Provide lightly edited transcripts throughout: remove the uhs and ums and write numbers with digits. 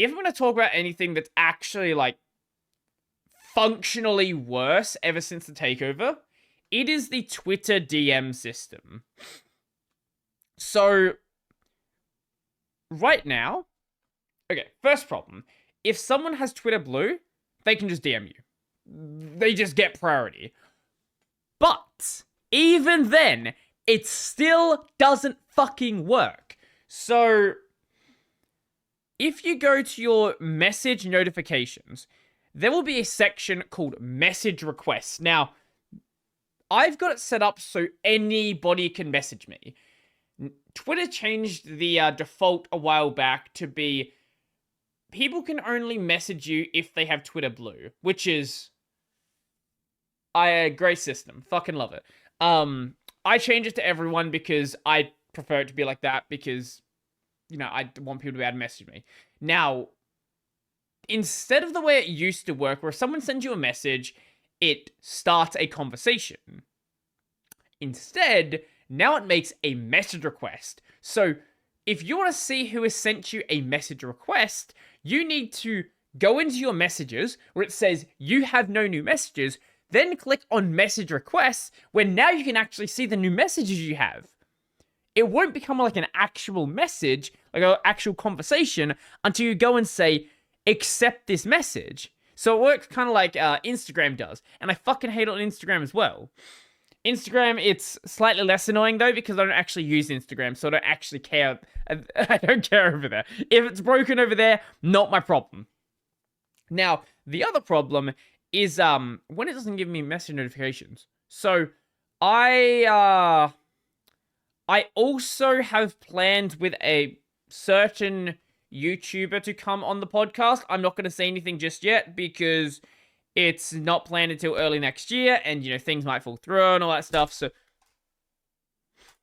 if I'm going to talk about anything that's actually, like, functionally worse ever since the takeover, it is the Twitter DM system. So, right now, okay, first problem. If someone has Twitter Blue, they can just DM you. They just get priority. But, even then, it still doesn't fucking work. So, if you go to your message notifications, there will be a section called message requests. Now, I've got it set up so anybody can message me. Twitter changed the default a while back to be people can only message you if they have Twitter Blue, which is a great system. Fucking love it. I changed it to everyone because I prefer it to be like that because, you know, I want people to be able to message me. Now, instead of the way it used to work, where someone sends you a message, it starts a conversation. Instead, now it makes a message request. So, if you want to see who has sent you a message request, you need to go into your messages where it says you have no new messages, then click on message requests, where now you can actually see the new messages you have. It won't become like an actual message, like an actual conversation, until you go and say, accept this message. So it works kind of like Instagram does. And I fucking hate it on Instagram as well. Instagram, it's slightly less annoying though, because I don't actually use Instagram, so I don't actually care. I don't care over there. If it's broken over there, not my problem. Now, the other problem is when it doesn't give me message notifications. So, I also have plans with a certain YouTuber to come on the podcast. I'm not going to say anything just yet because it's not planned until early next year, and, you know, things might fall through and all that stuff, so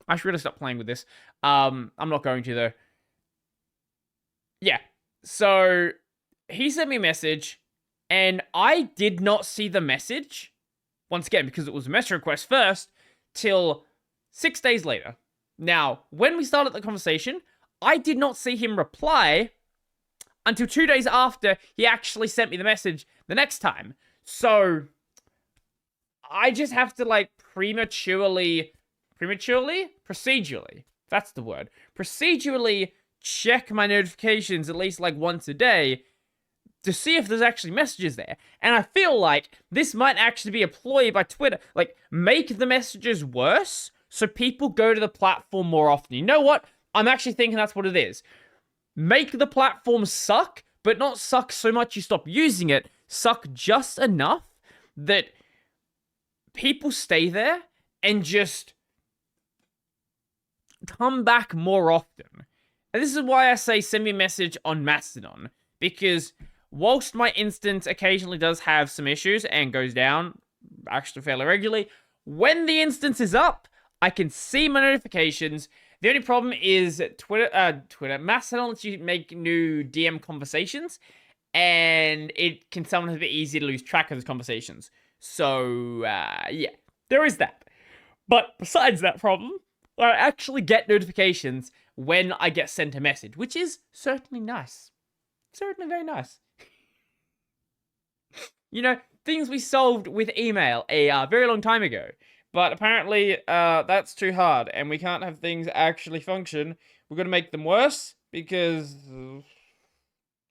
I should really stop playing with this. I'm not going to, though. Yeah, so he sent me a message, and I did not see the message, once again, because it was a message request first, till 6 days later. Now, when we started the conversation, I did not see him reply until 2 days after he actually sent me the message the next time. So, I just have to, like, procedurally, that's the word, procedurally check my notifications at least, like, once a day to see if there's actually messages there. And I feel like this might actually be a ploy by Twitter. Like, make the messages worse so people go to the platform more often. You know what? I'm actually thinking that's what it is. Make the platform suck, but not suck so much you stop using it. Suck just enough that people stay there and just come back more often. And this is why I say send me a message on Mastodon. Because whilst my instance occasionally does have some issues and goes down actually fairly regularly, when the instance is up, I can see my notifications. The only problem is Mastodon lets you make new DM conversations, and it can sometimes be a bit easy to lose track of those conversations. So, yeah, there is that. But besides that problem, I actually get notifications when I get sent a message, which is certainly nice. Certainly very nice. You know, things we solved with email a very long time ago. But apparently, that's too hard, and we can't have things actually function. We're gonna make them worse, because,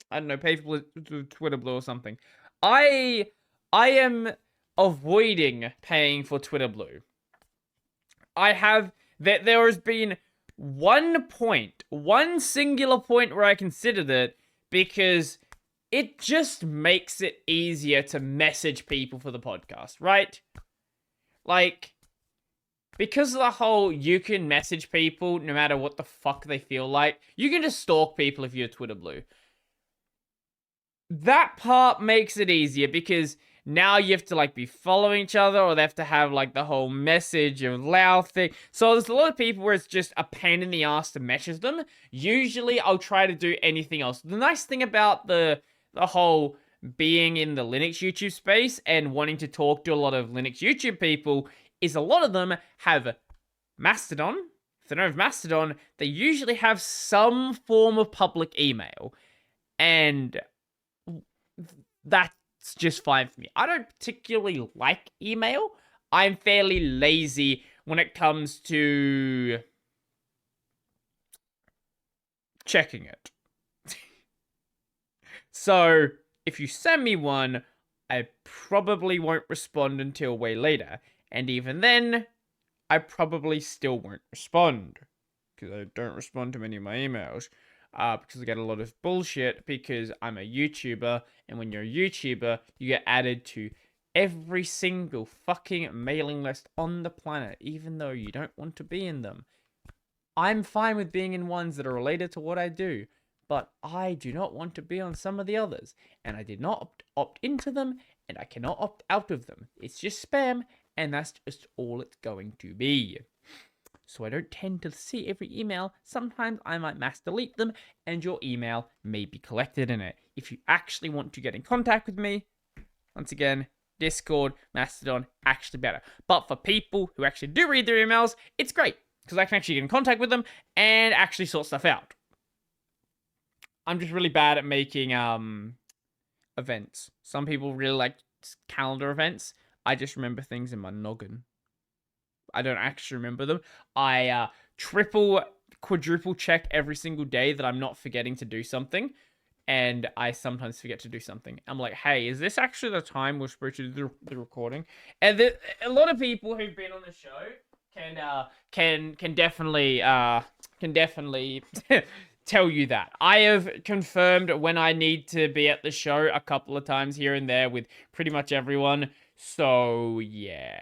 I don't know, pay for Twitter Blue or something. I am avoiding paying for Twitter Blue. There has been one singular point where I considered it, because it just makes it easier to message people for the podcast, right? Like, because of the whole you can message people no matter what the fuck they feel like, you can just stalk people if you're Twitter Blue. That part makes it easier because now you have to, like, be following each other, or they have to have, like, the whole message allow thing. So there's a lot of people where it's just a pain in the ass to message them. Usually I'll try to do anything else. The nice thing about the whole being in the Linux YouTube space and wanting to talk to a lot of Linux YouTube people is a lot of them have Mastodon. If they don't have Mastodon, they usually have some form of public email. And that's just fine for me. I don't particularly like email. I'm fairly lazy when it comes to checking it. So, if you send me one, I probably won't respond until way later. And even then, I probably still won't respond. Because I don't respond to many of my emails. Because I get a lot of bullshit because I'm a YouTuber. And when you're a YouTuber, you get added to every single fucking mailing list on the planet. Even though you don't want to be in them. I'm fine with being in ones that are related to what I do. But I do not want to be on some of the others. And I did not opt into them. And I cannot opt out of them. It's just spam. And that's just all it's going to be. So I don't tend to see every email. Sometimes I might mass delete them. And your email may be collected in it. If you actually want to get in contact with me, once again, Discord, Mastodon, actually better. But for people who actually do read their emails, it's great. Because I can actually get in contact with them and actually sort stuff out. I'm just really bad at making events. Some people really like calendar events. I just remember things in my noggin. I don't actually remember them. I triple, quadruple check every single day that I'm not forgetting to do something. And I sometimes forget to do something. I'm like, hey, is this actually the time we're supposed to do the recording? And a lot of people who've been on the show can definitely tell you that. I have confirmed when I need to be at the show a couple of times here and there with pretty much everyone. So, yeah.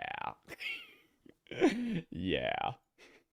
Yeah.